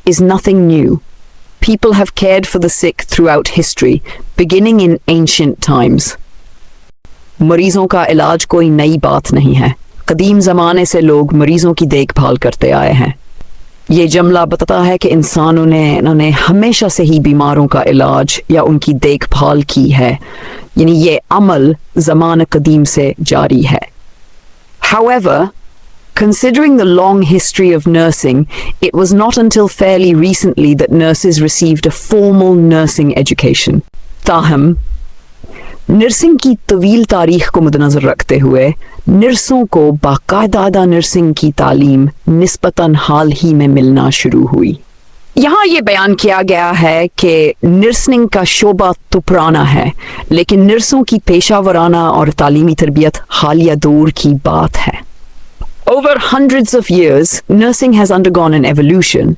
is nothing new. People have cared for the sick throughout history, beginning in ancient times. मरीजों का इलाज कोई नई बात नहीं है। कदीम ज़माने से लोग मरीजों की देखभाल करते आए हैं। ये जुमला बताता है कि इन्होंने हमेशा से ही बीमारों का इलाज या उनकी देखभाल की है, यानी ये अमल ज़माने कदीम से जारी है। However, considering the long history of nursing, it was not until fairly recently that nurses received a formal nursing education. ताहम नर्सिंग की तवील तारीख को मद्देनजर रखते हुए नर्सों को बाकायदा नर्सिंग की तालीम निस्बतन हाल ही में मिलना शुरू हुई। यहाँ ये बयान किया गया है कि नर्सिंग का शोबा तो पुराना है, लेकिन नर्सों की पेशावराना और तालीमी तरबियत हालिया दौर की बात है। Over hundreds of years, nursing has undergone an evolution,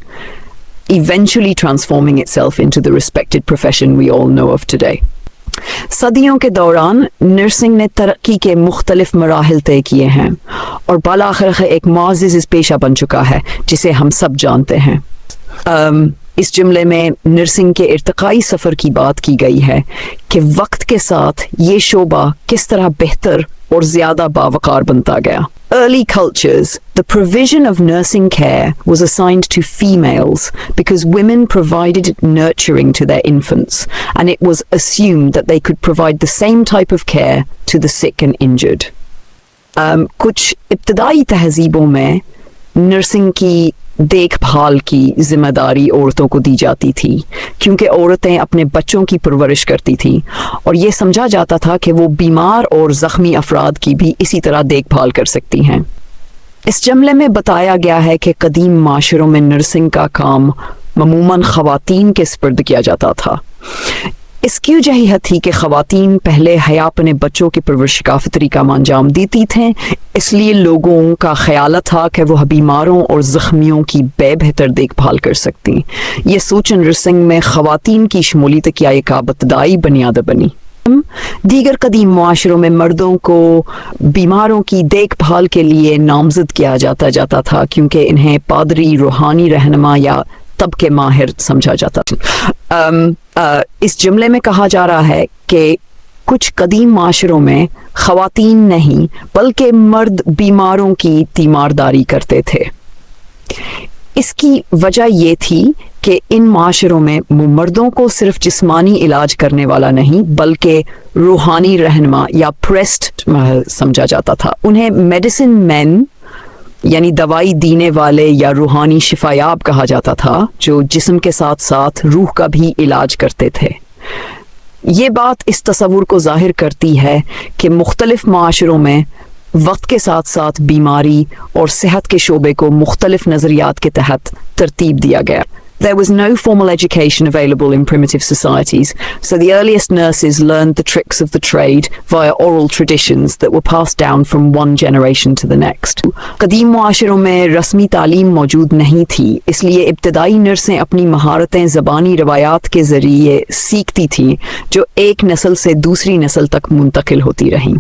eventually transforming itself into the respected profession we all know of today. सदियों के दौरान नर्सिंग ने तरक्की के मुख्तलिफ मराहिल तय किए हैं और बालाखिर एक मुअज़्ज़िज़ पेशा बन चुका है जिसे हम सब जानते हैं। इस जुमले में नर्सिंग के इर्तिकाई सफ़र की बात की गई है कि वक्त के साथ ये शोबा किस तरह बेहतर और ज़्यादा बावकार बनता गया। Early cultures, the provision of nursing care was assigned to females because women provided nurturing to their infants, and it was assumed that they could provide the same type of care to the sick and injured. कुछ इब्तदाई तहज़ीबों में nursing की देखभाल की जिम्मेदारी औरतों को दी जाती थी, क्योंकि औरतें अपने बच्चों की परवरिश करती थीं और ये समझा जाता था कि वो बीमार और ज़ख्मी अफराद की भी इसी तरह देखभाल कर सकती हैं। इस जुमले में बताया गया है कि कदीम माशरों में नर्सिंग का काम ममूमन ख़वातीन के स्पर्द किया जाता था। इसकी वजह यह थी कि ख़वातीन पहले हया अपने बच्चों की परवरिश का फितरी काम अंजाम देती थीं, इसलिए लोगों का ख्याल था कि वह बीमारों और ज़ख्मियों की बेहतर देखभाल कर सकती। ये सोच नर्सिंग में ख़वातीन की शमूलियत की एक इब्तदाई बुनियाद बनी। दीगर कदीम मुआशरों में मर्दों को बीमारों की देखभाल के लिए नामजद किया जाता था, क्योंकि इन्हें पादरी, रूहानी रहनुमा या तब के माहिर समझा जाता था। इस जुमले में कहा जा रहा है कि कुछ कदीम माशरों में ख़वातीन नहीं बल्कि मर्द बीमारों की तीमारदारी करते थे। इसकी वजह ये थी कि इन माशरों में मर्दों को सिर्फ जिस्मानी इलाज करने वाला नहीं बल्कि रूहानी रहनुमा या प्रेस्ट समझा जाता था। उन्हें मेडिसिन मैन यानी दवाई देने वाले या रूहानी शिफायाब कहा जाता था, जो जिस्म के साथ साथ रूह का भी इलाज करते थे। ये बात इस तस्वुर को जाहिर करती है कि मुख्तलिफ माशरों में वक्त के साथ साथ बीमारी और सेहत के शोबे को मुख्तलिफ नज़रियात के तहत तरतीब दिया गया। There was no formal education available in primitive societies, so the earliest nurses learned the tricks of the trade via oral traditions that were passed down from one generation to the next. कदीम मुआशरों में रस्मी तालीम मौजूद नहीं थी, इसलिए इब्तदाई नर्सें अपनी महारतें ज़बानी रवायात के ज़रिए सीखती थीं, जो एक नस्ल से दूसरी नस्ल तक मुंतकिल होती रहीं।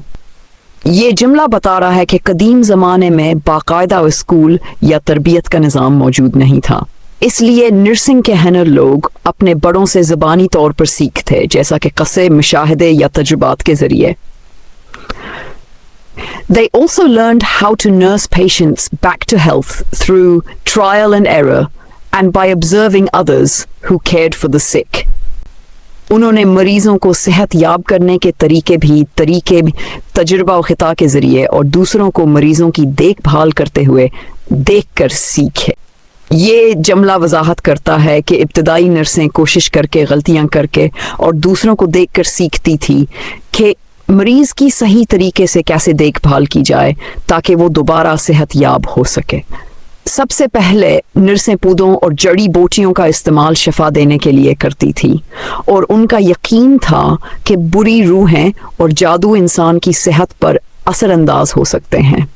ये जुमला बता रहा है कि कदीम ज़माने में बाकायदा स्कूल या तरबियत का निज़ाम मौजूद नहीं था, इसलिए नर्सिंग के हनर लोग अपने बड़ों से ज़बानी तौर पर सीखते, जैसा कि क़स्से, मुशाहिदे या तजुर्बात के ज़रिए। They also learned how to nurse patients back to health through trial and error and by observing others who cared for the sick. उन्होंने मरीजों को सेहत याब करने के तरीके तजुर्बा और ख़िता के ज़रिए और दूसरों को मरीजों की देखभाल करते हुए देखकर सीखे। ये जुमला वजाहत करता है कि इब्तदाई नर्सें कोशिश करके, गलतियां करके और दूसरों को देखकर सीखती थी कि मरीज की सही तरीके से कैसे देखभाल की जाए ताकि वो दोबारा सेहत याब हो सके। सबसे पहले नर्सें पौधों और जड़ी बूटियों का इस्तेमाल शफा देने के लिए करती थी और उनका यकीन था कि बुरी रूहें और जादू इंसान की सेहत पर असरअंदाज हो सकते हैं।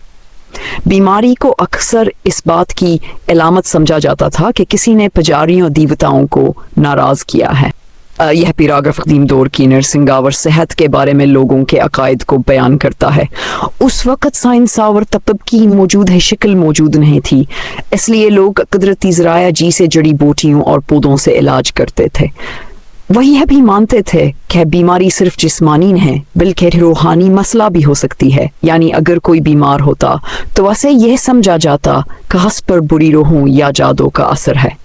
बीमारी को अक्सर इस बात की अलामत समझा जाता था कि किसी ने पुजारियों देवताओं को नाराज किया है। यह पैराग्राफ कदीम दौर की नरसिंगावर सेहत के बारे में लोगों के अकायद को बयान करता है। उस वक़्त साइंसावर तबब की मौजूद है शक्ल मौजूद नहीं थी, इसलिए लोग कुदरती ज़राया जी से जड़ी बूटियों और पौधों से इलाज करते थे। वही यह भी मानते थे कि बीमारी सिर्फ जिस्मानी नहीं बल्कि रूहानी मसला भी हो सकती है, यानी अगर कोई बीमार होता तो वैसे यह समझा जाता कि हस पर बुरी रूहों या जादू का असर है।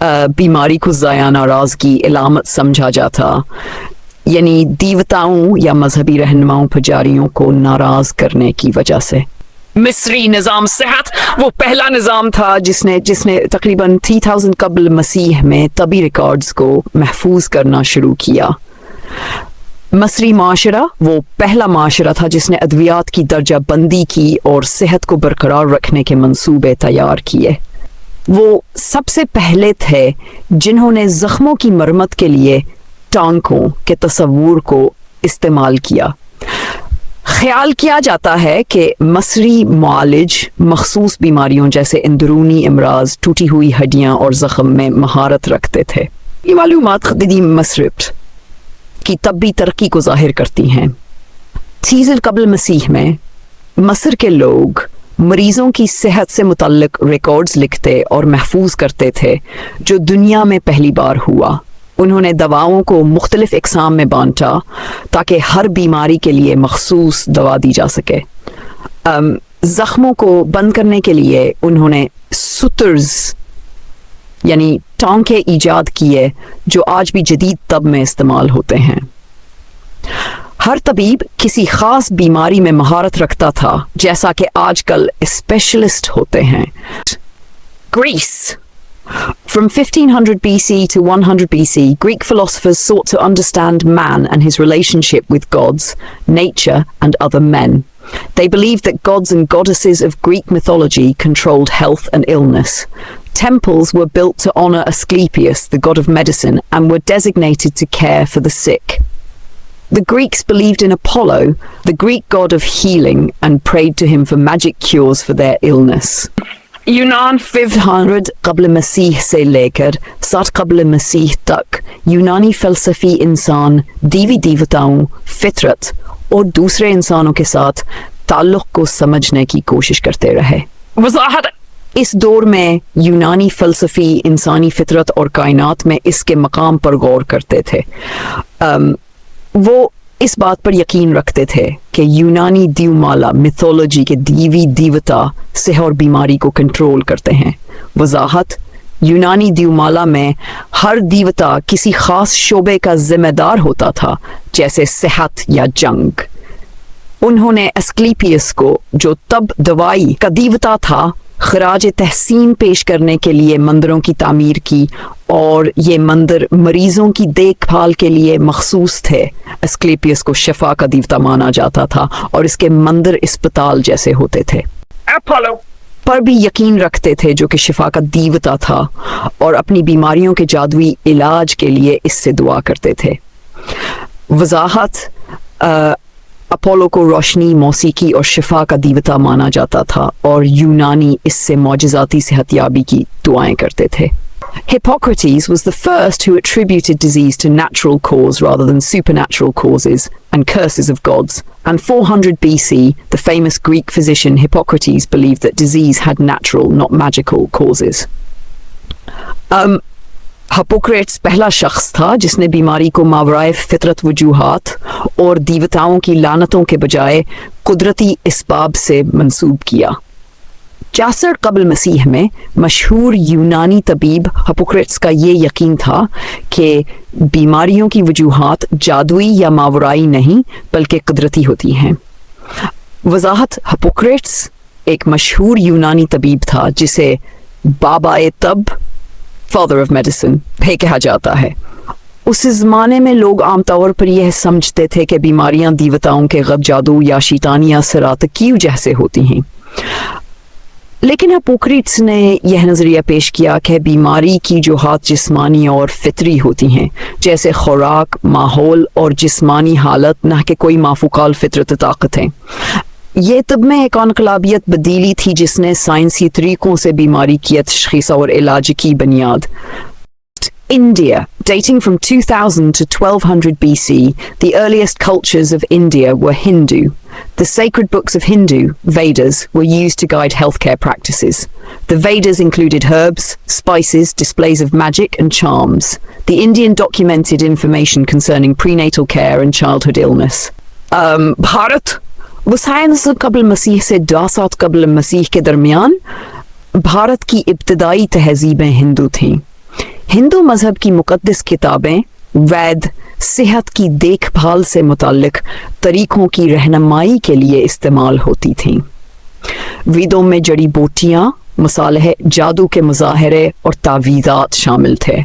बीमारी को ज़ाया नाराज़ की इलामत समझा जाता, यानी देवताओं या मजहबी रहनुमाओं पुजारियों को नाराज़ करने की वजह से। मिस्री निज़ाम सेहत वो पहला निज़ाम था जिसने तकरीबन 3000 कबल मसीह में तबी रिकॉर्ड्स को महफूज करना शुरू किया। मसरी माशरा वो पहला माशरा था जिसने अद्वियात की दर्जा बंदी की और सेहत को बरकरार रखने के मंसूबे तैयार किए। वो सबसे पहले थे जिन्होंने जख्मों की मरम्मत के लिए टांकों के तस्वूर को इस्तेमाल किया। ख्याल किया जाता है कि मसरी मुआलिज मखसूस बीमारियों जैसे अंदरूनी इमराज, टूटी हुई हड्डियां और जख्म में महारत रखते थे। ये मालूमात कदीम मसरत की तब्बी तरक्की को जाहिर करती हैं। 30 कबल मसीह में मसर के लोग मरीजों की सेहत से मुतल्लिक रिकॉर्ड्स लिखते और महफूज करते थे जो दुनिया में पहली बार हुआ। उन्होंने दवाओं को मुख्तलिफ इकसाम में बांटा ताकि हर बीमारी के लिए मखसूस दवा दी जा सके। जख्मों को बंद करने के लिए उन्होंने सुतर्स यानी टांके ईजाद किए जो आज भी जदीद तब में इस्तेमाल होते हैं। हर तबीब किसी खास बीमारी में महारत रखता था, जैसा कि आजकल स्पेशलिस्ट होते हैं। Greece From 1500 BC to 100 BC, Greek philosophers sought to understand man and his relationship with gods, nature, and other men. They believed that gods and goddesses of Greek mythology controlled health and illness. Temples were built to honor Asclepius, the god of medicine, and were designated to care for the sick. The Greeks believed in Apollo, the Greek god of healing, and prayed to him for magic cures for their illness. यूनान 500 कबल मसीह से लेकर 60 कबल मसीह तक यूनानी फ़लसफ़ी इंसान देवी देवताओं, फितरत और दूसरे इंसानों के साथ ताल्लुक़ को समझने की कोशिश करते रहे। वज़ाहत इस दौर में यूनानी फ़लसफ़ी इंसानी फितरत और कायनात में इसके मकाम पर गौर करते थे। वो इस बात पर यकीन रखते थे कि यूनानी दिवमाला मिथोलॉजी के देवी देवता सेहत और बीमारी को कंट्रोल करते हैं। वजाहत यूनानी दिवमाला में हर देवता किसी खास शोबे का जिम्मेदार होता था, जैसे सेहत या जंग। उन्होंने एस्क्लेपियस को, जो तब दवाई का देवता था, खराज तहसीन पेश करने के लिए मंदिरों की तामीर की और ये मंदिर मरीजों की देखभाल के लिए मखसूस थे। एस्क्लेपियस को शिफा का देवता माना जाता था और इसके मंदिर अस्पताल जैसे होते थे। अपोलो पर भी यकीन रखते थे जो कि शिफा का देवता था और अपनी बीमारियों के जादुई इलाज के लिए इससे दुआ करते थे। वजाहत अपोलो को रोशनी, मौसीकी और शिफा का देवता माना जाता था और यूनानी इससे मौजिज़ाती सेहतयाबी की दुआएं करते थे। Hippocrates was the first who attributed disease to natural cause rather than supernatural causes and curses of gods. And 400 BC, the famous Greek physician Hippocrates believed that disease had natural, not magical causes. Hippocrates पहला शख्स था जिसने बीमारी को मावराए फितरत वजूहात और देवताओं की लानतों के बजाय कुदरती इसबाब से मंसूब किया। 64 कबल मसीह में मशहूर यूनानी तबीब हिप्पोक्रेट्स का ये यकीन था कि बीमारियों की वजूहात जादुई या मावराई नहीं बल्कि कुदरती होती हैं। वजाहत हिप्पोक्रेट्स एक मशहूर यूनानी तबीब था जिसे बाबा-ए तब, फादर ऑफ मेडिसिन भी कहा जाता है। उस ज़माने में लोग आमतौर पर यह समझते थे कि बीमारियां देवताओं के गब, जादू या शैतानी असरात की वजह से होती हैं, लेकिन हिप्पोक्रेट्स ने यह नज़रिया पेश किया कि बीमारी की वजूहात जिस्मानी और फितरी होती हैं, जैसे खुराक, माहौल और जिस्मानी हालत, न कि कोई माफूकाल फितरत ताकतें। ये तब में एक इनकलाबियत बदीली थी जिसने साइंसी तरीकों से बीमारी की तशखीस और इलाज की बुनियाद India, dating from 2000 to 1200 BC, the earliest cultures of India were Hindu. The sacred books of Hindu, Vedas, were used to guide healthcare practices. The Vedas included herbs, spices, displays of magic and charms. The Indian documented information concerning prenatal care and childhood illness. Bharat वसाइंस कबल मसीह से 200 कबल मसीह के दरमियान भारत की इब्तदाई तहजीबें हिंदू थीं। हिंदू मजहब की मुकद्दस किताबें वैद सेहत की देखभाल से मुताल्लिक तरीकों की रहनुमाई के लिए इस्तेमाल होती थीं। वेदों में जड़ी बूटियां, मसाले, जादू के मुजाहरे और तावीज़ात शामिल थे।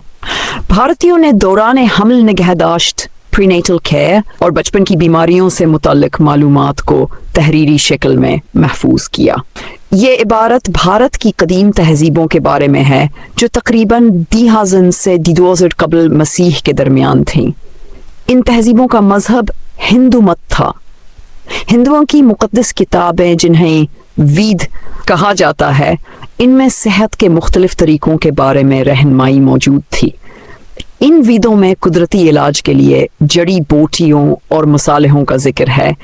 भारतीयों ने दौरान हमल निगहदाश्त, प्रीनेटल केयर और बचपन की बीमारियों से मुताल्लिक मालूमात को तहरीरी शक्ल में महफूज किया। ये इबारत भारत की कदीम तहजीबों के बारे में है जो तकरीबन 2000 से 2000 कबल मसीह के दरमियान थीं। इन तहजीबों का मजहब हिंदू मत था। हिंदुओं की मुकद्दस किताबें जिन्हें वेद कहा जाता है, इनमें सेहत के मुख्तलिफ तरीकों के बारे में रहनुमाई मौजूद थी। इन वेदों में कुदरती इलाज के लिए जड़ी बूटियों और मसालों का जिक्र है।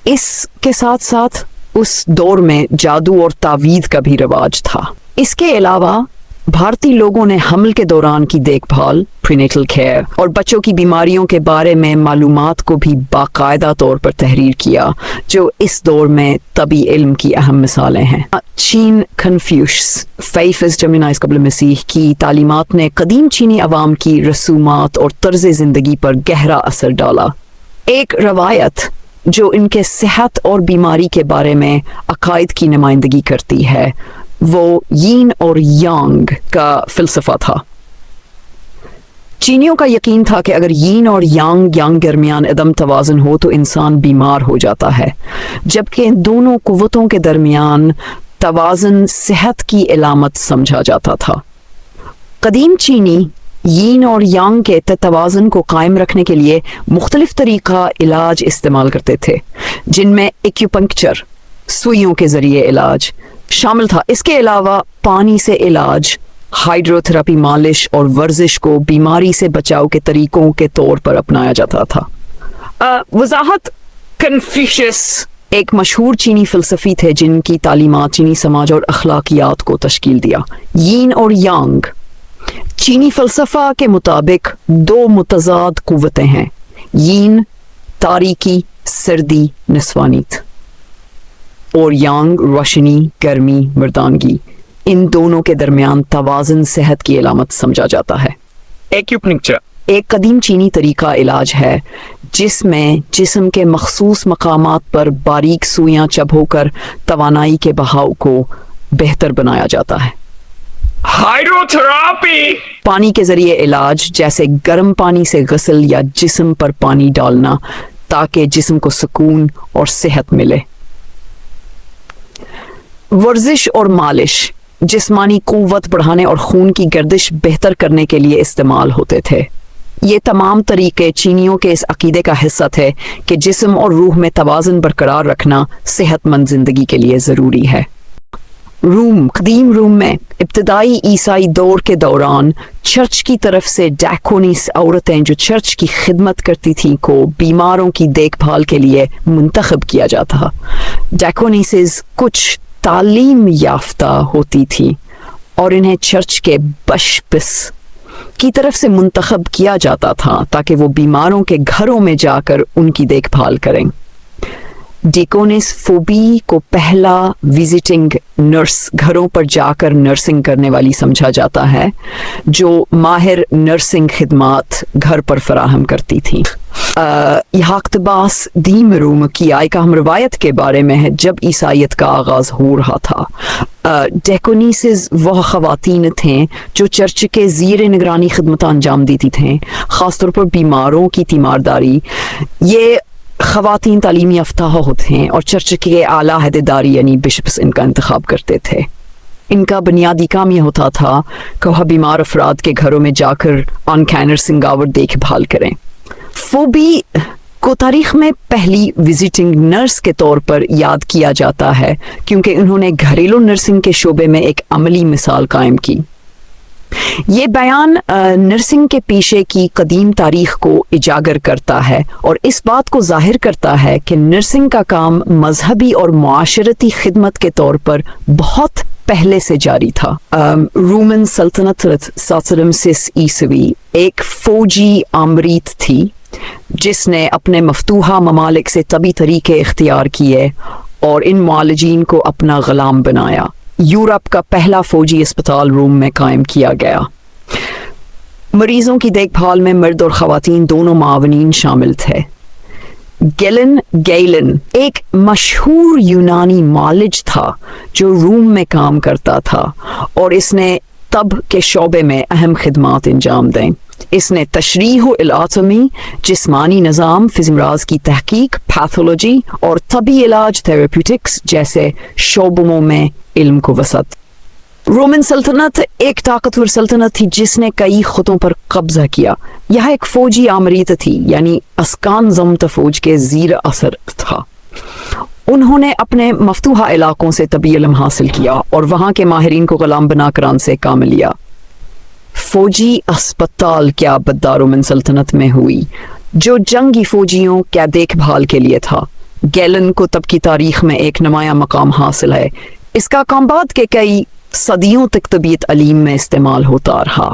इसके साथ साथ उस दौर में जादू और तावीज़ का भी रिवाज था। इसके अलावा भारतीय लोगों ने हमल के दौरान की देखभाल, प्रीनेटल केयर और बच्चों की बीमारियों के बारे में मालूमात को भी बाकायदा तौर पर तहरीर किया, जो इस दौर में तबी इल्म की अहम मिसालें हैं। चीन कन्फ्यूशस फ़ैफ़ जमिनाइस कबल मसीह की तालीमात ने कदीम चीनी अवाम की रसूमात और तर्ज ज़िंदगी पर गहरा असर डाला। एक रवायत जो इनके सेहत और बीमारी के बारे में अकायद की नुमाइंदगी करती है, वो यीन और यांग का फ़िलसफ़ा था। चीनियों का यकीन था कि अगर यीन और यांग दरमियान अदम तवाज़ुन हो तो इंसान बीमार हो जाता है, जबकि इन दोनों कुव्वतों के दरमियान तवाज़ुन सेहत की इलामत समझा जाता था। कदीम चीनी यीन और यांग के तवाज़ुन को कायम रखने के लिए मुख्तलिफ तरीका इलाज इस्तेमाल करते थे, जिनमें एक्यूपंक्चर, सुइयों के ज़रिए इलाज शामिल था। इसके अलावा पानी से इलाज, हाइड्रोथेरेपी, मालिश और वर्जिश को बीमारी से बचाव के तरीकों के तौर पर अपनाया जाता था। वजाहत कन्फ्यूशियस एक मशहूर चीनी फ़िलसफ़ी थे जिनकी तालीमात चीनी समाज और अखलाकियात को तश्कील दिया। यीन और यांग चीनी फ़लसफ़ा के मुताबिक दो मुतज़ाद कुव्वतें हैं। यीन तारीकी, सर्दी, नस्वानीत, और यांग रोशनी, गर्मी, मर्दानगी। इन दोनों के दरमियान तवाज़ुन सेहत की अलामत समझा जाता है। एक्यूपंक्चर एक कदीम चीनी तरीका इलाज है जिसमें जिस्म के मखसूस मकामात पर बारीक सुइयां चबोकर तवानाई के बहाव को बेहतर बनाया जाता है। हाइड्रोथेरेपी पानी के जरिए इलाज, जैसे गर्म पानी से गसल या जिस्म पर पानी डालना ताकि जिस्म को सुकून और सेहत मिले। वर्जिश और मालिश जिस्मानी कुव्वत बढ़ाने और खून की गर्दिश बेहतर करने के लिए इस्तेमाल होते थे। ये तमाम तरीके चीनियों के इस अकीदे का हिस्सा थे कि जिस्म और रूह में तवाज़ुन बरकरार रखना सेहतमंद जिंदगी के लिए ज़रूरी है। कदीम रूम में इब्तदाई ईसाई दौर के दौरान चर्च की तरफ से डैकोनिस औरतें जो चर्च की खिदमत करती थीं को बीमारों की देखभाल के लिए मुंतखब किया जाता। डैकोनिसेस कुछ तालीम याफ्ता होती थी और इन्हें चर्च के बशपिस की तरफ से मुंतखब किया जाता था ताकि वो बीमारों के घरों में जाकर उनकी देखभाल करें। डिकोनिस फोबी को पहला विजिटिंग नर्स, घरों पर जाकर नर्सिंग करने वाली समझा जाता है, जो माहिर नर्सिंग खिदमात घर पर फराहम करती थी। यह इक़्तिबास दीम रूम की आयकाम रवायत के बारे में है जब ईसाइयत का आगाज़ हो रहा था। डेकोनिसेस वह ख़वातीन थे जो चर्च के ज़ीर निगरानी खिदमत अंजाम देती थीं, ख़ासतौर पर बीमारों की तीमारदारी। ये ख़वातीन तालीमी याफ्ता होते हैं और चर्च के आला अहदेदारी यानी बिशप्स इनका इंतखाब करते थे। इनका बुनियादी काम यह होता था कि वह बीमार अफराद के घरों में जाकर ऑन-कैनर सिंगावर देखभाल करें। फोबी को तारीख में पहली विजिटिंग नर्स के तौर पर याद किया जाता है क्योंकि उन्होंने घरेलू नर्सिंग के शोबे में एक अमली मिसाल कायम की। یہ بیان نرسنگ کے پیشے کی قدیم تاریخ کو اجاگر کرتا ہے اور اس بات کو ظاہر کرتا ہے کہ نرسنگ کا کام مذہبی اور معاشرتی خدمت کے طور پر بہت پہلے سے جاری تھا۔ رومن سلطنت 706 عیسوی ایک فوجی آمریت تھی جس نے اپنے مفتوحہ ممالک سے طبی طریقے اختیار کیے اور ان معالجین کو اپنا غلام بنایا۔ یورپ کا پہلا فوجی اسپتال روم میں قائم کیا گیا۔ مریضوں کی دیکھ بھال میں مرد اور خواتین دونوں معاونین شامل تھے۔ گیلن ایک مشہور یونانی معالج تھا جو روم میں کام کرتا تھا اور اس نے طب کے شعبے میں اہم خدمات انجام دیں۔ اس نے تشریح و الاتمی، جسمانی نظام، فزیمراض کی تحقیق، پیتھولوجی اور طبی علاج تھراپیوٹکس جیسے شعبوں میں علم کو وسعت۔ رومن سلطنت ایک طاقتور سلطنت تھی جس نے کئی خطوں پر قبضہ کیا۔ یہ ایک فوجی آمریت تھی، یعنی اسکان ضمت فوج کے زیر اثر تھا۔ انہوں نے اپنے مفتوحہ علاقوں سے طبی علم حاصل کیا اور وہاں کے ماہرین کو غلام بنا کر ان سے کام لیا۔ فوجی اسپتال کیا بدار رومن سلطنت میں ہوئی جو جنگی فوجیوں کیا دیکھ بھال کے لیے تھا۔ گیلن کو طب کی تاریخ میں ایک نمایاں مقام حاصل ہے۔ اس کا کام بعد کے کئی صدیوں تک طبیعت علیم میں استعمال ہوتا رہا۔